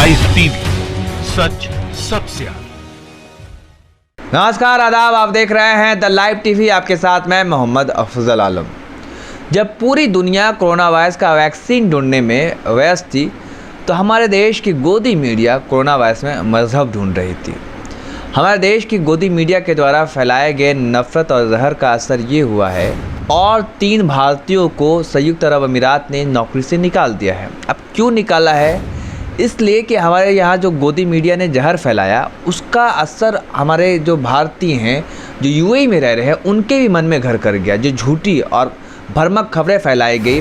Live TV, सच सबसे आगे। नमस्कार, आदाब। आप देख रहे हैं द लाइव टीवी। आपके साथ मैं मोहम्मद अफजल आलम। जब पूरी दुनिया कोरोना वायरस का वैक्सीन ढूंढने में व्यस्त थी, तो हमारे देश की गोदी मीडिया कोरोना वायरस में मजहब ढूंढ रही थी। हमारे देश की गोदी मीडिया के द्वारा फैलाए गए नफरत और जहर का असर ये हुआ है और 3 भारतीयों को संयुक्त अरब अमीरात ने नौकरी से निकाल दिया है। अब क्यों निकाला है? इसलिए कि हमारे यहाँ जो गोदी मीडिया ने जहर फैलाया, उसका असर हमारे जो भारतीय हैं, जो यूएई में रह रहे हैं, उनके भी मन में घर कर गया। जो झूठी और भ्रामक खबरें फैलाई गई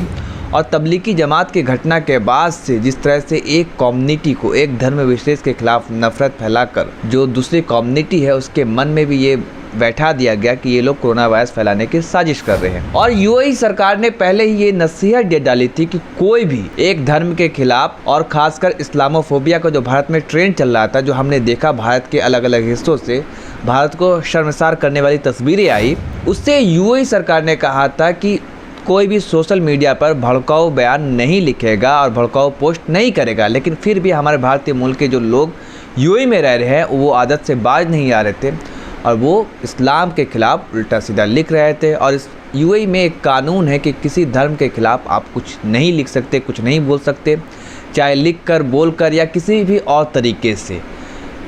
और तबलीगी जमात की घटना के बाद से जिस तरह से एक कम्युनिटी को, एक धर्म विशेष के खिलाफ नफरत फैलाकर जो दूसरी कम्युनिटी है उसके मन में भी ये बैठा दिया गया कि ये लोग कोरोना वायरस फैलाने की साजिश कर रहे हैं। और यूएई सरकार ने पहले ही ये नसीहत दे डाली थी कि कोई भी एक धर्म के खिलाफ, और खासकर इस्लामोफोबिया का जो भारत में ट्रेंड चल रहा था, जो हमने देखा भारत के अलग अलग हिस्सों से भारत को शर्मसार करने वाली तस्वीरें आई, उससे यूएई सरकार ने कहा था कि कोई भी सोशल मीडिया पर भड़काऊ बयान नहीं लिखेगा और भड़काऊ पोस्ट नहीं करेगा। लेकिन फिर भी हमारे भारतीय मूल के जो लोग यूएई में रह रहे हैं, वो आदत से बाज नहीं आ रहे थे और वो इस्लाम के खिलाफ उल्टा सीधा लिख रहे थे। और इस यूएई में एक कानून है कि किसी धर्म के खिलाफ आप कुछ नहीं लिख सकते, कुछ नहीं बोल सकते, चाहे लिख कर, बोल कर या किसी भी और तरीके से।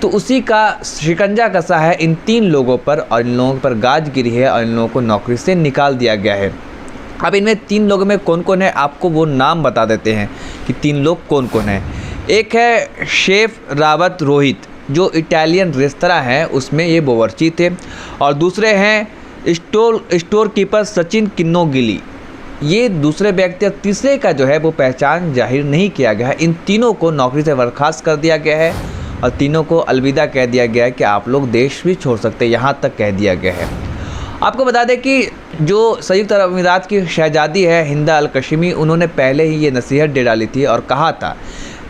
तो उसी का शिकंजा कसा है इन 3 लोगों पर और इन लोगों पर गाज गिरी है और इन लोगों को नौकरी से निकाल दिया गया है। अब इनमें 3 लोगों में कौन कौन है, आपको वो नाम बता देते हैं कि 3 लोग कौन कौन हैं। एक है शेफ रावत रोहित, जो इटालियन रेस्तरां है उसमें ये बावर्ची थे। और दूसरे हैं स्टोर कीपर सचिन किन्नोगिली, ये दूसरे व्यक्ति। और तीसरे का जो है वो पहचान जाहिर नहीं किया गया है। इन तीनों को नौकरी से बर्खास्त कर दिया गया है और तीनों को अलविदा कह दिया गया है कि आप लोग देश भी छोड़ सकते हैं, यहाँ तक कह दिया गया है। आपको बता दें कि जो संयुक्त अरब अमीरात की शहजादी है हिंदा अल कशीमी, उन्होंने पहले ही ये नसीहत दे डाली थी और कहा था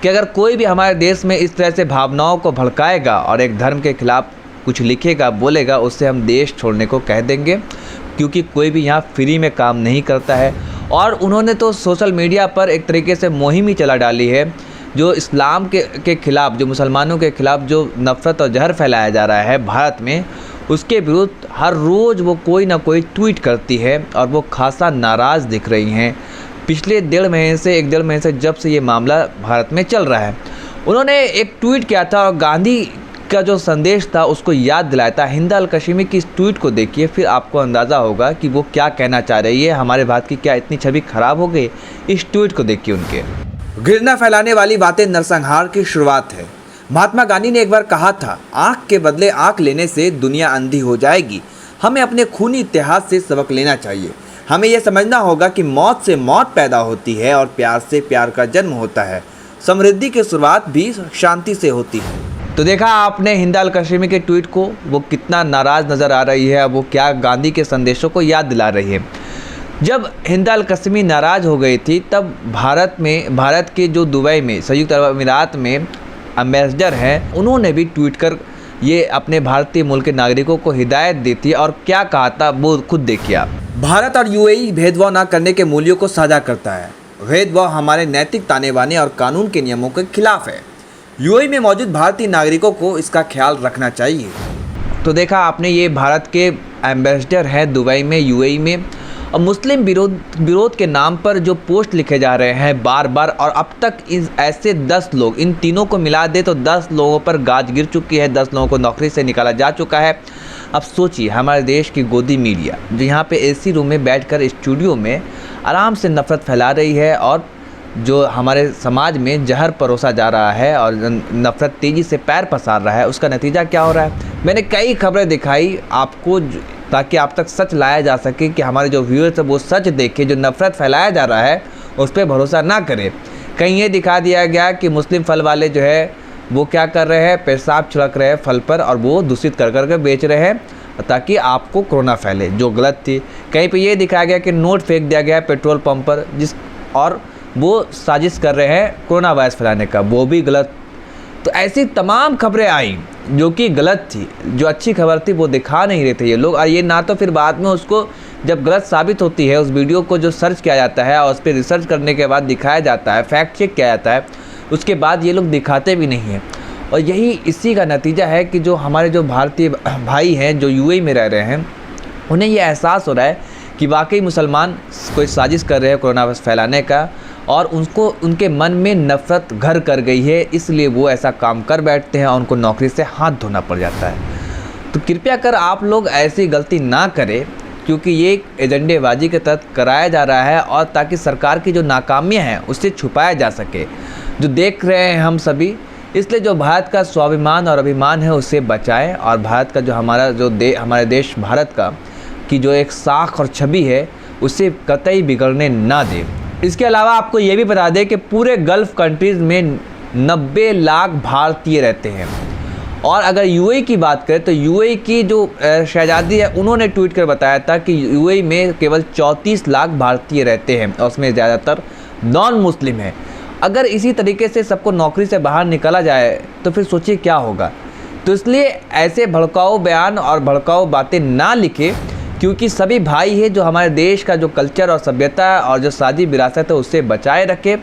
कि अगर कोई भी हमारे देश में इस तरह से भावनाओं को भड़काएगा और एक धर्म के खिलाफ कुछ लिखेगा, बोलेगा, उससे हम देश छोड़ने को कह देंगे, क्योंकि कोई भी यहाँ फ्री में काम नहीं करता है। और उन्होंने तो सोशल मीडिया पर एक तरीके से मुहिम ही चला डाली है, जो इस्लाम के खिलाफ, जो मुसलमानों के खिलाफ जो नफ़रत और जहर फैलाया जा रहा है भारत में, उसके विरुद्ध हर रोज़ वो कोई ना कोई ट्वीट करती है और वो खासा नाराज़ दिख रही हैं। पिछले 1.5 महीने से जब से ये मामला भारत में चल रहा है, उन्होंने एक ट्वीट किया था और गांधी का जो संदेश था उसको याद दिलाया था। हिंदा अल कशीमी की इस ट्वीट को देखिए, फिर आपको अंदाज़ा होगा कि वो क्या कहना चाह रही है। हमारे भारत की क्या इतनी छवि खराब हो गई? इस ट्वीट को देखिए। उनके घृणा फैलाने वाली बातें नरसंहार की शुरुआत है। महात्मा गांधी ने एक बार कहा था, आँख के बदले आँख लेने से दुनिया अंधी हो जाएगी। हमें अपने खूनी इतिहास से सबक लेना चाहिए। हमें यह समझना होगा कि मौत से मौत पैदा होती है और प्यार से प्यार का जन्म होता है। समृद्धि की शुरुआत भी शांति से होती है। तो देखा आपने हिंदा अल कशीमी के ट्वीट को, वो कितना नाराज़ नज़र आ रही है, वो क्या गांधी के संदेशों को याद दिला रही है। जब हिंदा अल कशीमी नाराज़ हो गई थी, तब भारत के जो दुबई में संयुक्त अरब अमीरात में एम्बेसडर हैं, उन्होंने भी ट्वीट कर ये अपने भारतीय मूल के नागरिकों को हिदायत दी थी। और क्या कहा था वो खुद देखिए आप। भारत और यूएई भेदभाव न करने के मूल्यों को साझा करता है। भेदभाव हमारे नैतिक ताने बाने और कानून के नियमों के खिलाफ है। यूएई में मौजूद भारतीय नागरिकों को इसका ख्याल रखना चाहिए। तो देखा आपने, ये भारत के एम्बेसडर हैं दुबई में, यूएई में। और मुस्लिम विरोध के नाम पर जो पोस्ट लिखे जा रहे हैं बार बार, और अब तक ऐसे 10 लोग, इन तीनों को मिला दे तो 10 लोगों पर गाज गिर चुकी है, 10 लोगों को नौकरी से निकाला जा चुका है। अब सोचिए, हमारे देश की गोदी मीडिया जो यहाँ पे एसी रूम में बैठकर स्टूडियो में आराम से नफ़रत फैला रही है और जो हमारे समाज में जहर परोसा जा रहा है और नफ़रत तेज़ी से पैर पसार रहा है, उसका नतीजा क्या हो रहा है। मैंने कई खबरें दिखाई आपको ताकि आप तक सच लाया जा सके कि हमारे जो व्यूअर्स है वो सच देखे। जो नफ़रत फैलाया जा रहा है उस पर भरोसा ना करें। कहीं ये दिखा दिया गया कि मुस्लिम फल वाले जो है वो क्या कर रहे हैं, पेशाब छिड़क रहे हैं फल पर और वो दूषित कर करके बेच रहे हैं ताकि आपको कोरोना फैले, जो गलत थी। कहीं पे ये दिखाया गया कि नोट फेंक दिया गया पेट्रोल पंप पर, और वो साजिश कर रहे हैं कोरोना वायरस फैलाने का, वो भी गलत। तो ऐसी तमाम खबरें आई जो कि गलत थी, जो अच्छी खबर थी वो दिखा नहीं रहे थे ये लोग। और ये ना तो फिर बाद में उसको जब गलत साबित होती है, उस वीडियो को जो सर्च किया जाता है और उस पर रिसर्च करने के बाद दिखाया जाता है, फैक्ट चेक किया जाता है, उसके बाद ये लोग दिखाते भी नहीं हैं। और यही इसी का नतीजा है कि जो हमारे जो भारतीय भाई हैं जो यूएई में रह रहे हैं, उन्हें ये एहसास हो रहा है कि वाकई मुसलमान कोई साजिश कर रहे हैं कोरोना वायरस फैलाने का, और उनको उनके मन में नफ़रत घर कर गई है, इसलिए वो ऐसा काम कर बैठते हैं और उनको नौकरी से हाथ धोना पड़ जाता है। तो कृपया कर आप लोग ऐसी गलती ना करें, क्योंकि ये एक एजेंडेबाजी के तहत कराया जा रहा है, और ताकि सरकार की जो नाकामियाँ हैं उससे छुपाया जा सके, जो देख रहे हैं हम सभी। इसलिए जो भारत का स्वाभिमान और अभिमान है उसे बचाएं, और भारत का जो हमारे देश भारत का की जो एक साख और छवि है उसे कतई बिगड़ने ना दें। इसके अलावा आपको ये भी बता दें कि पूरे गल्फ़ कंट्रीज़ में 90 लाख भारतीय रहते हैं। और अगर यूएई की बात करें तो यूएई की जो शहजादी है, उन्होंने ट्वीट कर बताया था कि यूएई में केवल 34 लाख भारतीय रहते हैं, और उसमें ज़्यादातर नॉन मुस्लिम हैं। अगर इसी तरीके से सबको नौकरी से बाहर निकाला जाए तो फिर सोचिए क्या होगा। तो इसलिए ऐसे भड़काऊ बयान और भड़काऊ बातें ना लिखें, क्योंकि सभी भाई हैं जो हमारे देश का जो कल्चर और सभ्यता और जो सादी विरासत है उससे बचाए रखें।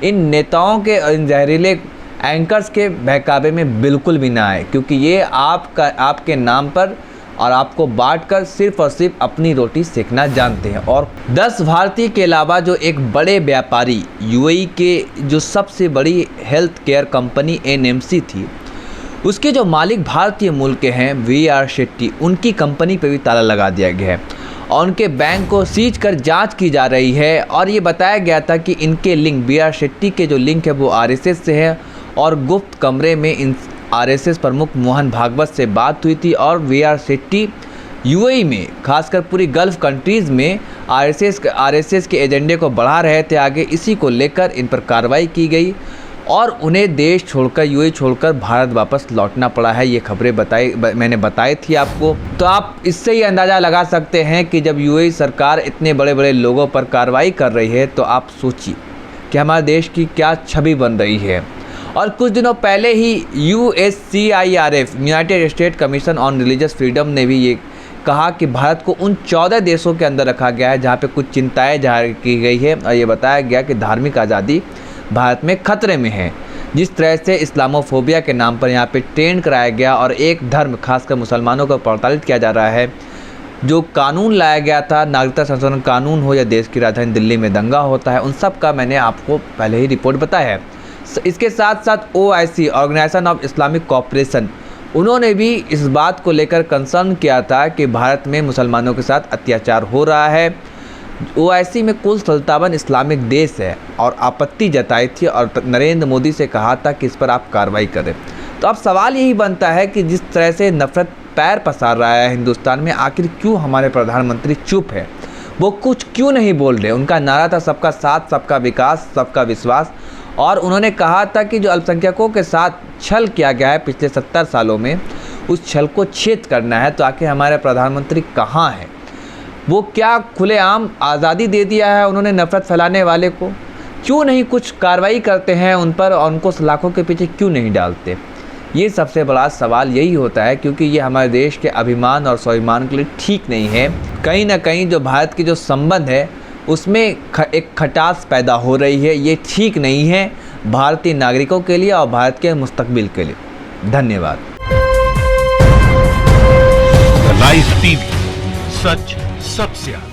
इन नेताओं के इन जहरीले एंकर्स के बहकावे में बिल्कुल भी ना आए, क्योंकि ये आपके नाम पर और आपको बांटकर सिर्फ और सिर्फ अपनी रोटी सेकना जानते हैं। और 10 भारतीय के अलावा जो एक बड़े व्यापारी यूएई के जो सबसे बड़ी हेल्थ केयर कंपनी एनएमसी थी, उसके जो मालिक भारतीय मूल के हैं वीआर शेट्टी, उनकी कंपनी पे भी ताला लगा दिया गया है और उनके बैंक को सीज कर जांच की जा रही है। और ये बताया गया था कि इनके लिंक, वीआर शेट्टी के जो लिंक है वो आरएसएस से है, और गुप्त कमरे में इन आरएसएस प्रमुख मोहन भागवत से बात हुई थी। और वीआर शेट्टी यूएई में, खासकर पूरी गल्फ़ कंट्रीज़ में आरएसएस के एजेंडे को बढ़ा रहे थे आगे। इसी को लेकर इन पर कार्रवाई की गई और उन्हें देश छोड़कर, यूएई छोड़कर भारत वापस लौटना पड़ा है। ये खबरें मैंने बताई थी आपको। तो आप इससे ही अंदाज़ा लगा सकते हैं कि जब यूएई सरकार इतने बड़े बड़े लोगों पर कार्रवाई कर रही है, तो आप सोचिए कि हमारे देश की क्या छवि बन रही है। और कुछ दिनों पहले ही USCIRF, United state commission on religious freedom, ने भी ये कहा कि भारत को उन 14 देशों के अंदर रखा गया है जहाँ पे कुछ चिंताएं जाहिर की गई है, और ये बताया गया कि धार्मिक आज़ादी भारत में खतरे में है। जिस तरह से इस्लामोफोबिया के नाम पर यहाँ पे ट्रेंड कराया गया और एक धर्म, खासकर मुसलमानों को प्रताड़ित किया जा रहा है। जो कानून लाया गया था, नागरिकता संशोधन कानून हो या देश की राजधानी दिल्ली में दंगा होता है, उन सब का मैंने आपको पहले ही रिपोर्ट बताया है। इसके साथ साथ OIC, Organisation of Islamic Cooperation, उन्होंने भी इस बात को लेकर कंसर्न किया था कि भारत में मुसलमानों के साथ अत्याचार हो रहा है। OIC में कुल 57 इस्लामिक देश है और आपत्ति जताई थी और नरेंद्र मोदी से कहा था कि इस पर आप कार्रवाई करें। तो अब सवाल यही बनता है कि जिस तरह से नफरत पैर पसार रहा है हिंदुस्तान में, आखिर क्यों हमारे प्रधानमंत्री चुप है? वो कुछ क्यों नहीं बोल रहे? उनका नारा था सबका साथ, सबका विकास, सबका विश्वास, और उन्होंने कहा था कि जो अल्पसंख्यकों के साथ छल किया गया है पिछले 70 सालों में, उस छल को छेद करना है। तो आखिर हमारे प्रधानमंत्री कहाँ हैं? वो क्या खुलेआम आज़ादी दे दिया है उन्होंने नफ़रत फैलाने वाले को? क्यों नहीं कुछ कार्रवाई करते हैं उन पर और उनको सलाखों के पीछे क्यों नहीं डालते? ये सबसे बड़ा सवाल यही होता है, क्योंकि ये हमारे देश के अभिमान और स्वाभिमान के लिए ठीक नहीं है। कहीं ना कहीं जो भारत की जो संबंध है उसमें एक खटास पैदा हो रही है। ये ठीक नहीं है भारतीय नागरिकों के लिए और भारत के मुस्तकबिल के लिए। धन्यवाद। लाइव टीवी, सच सबसे आगे।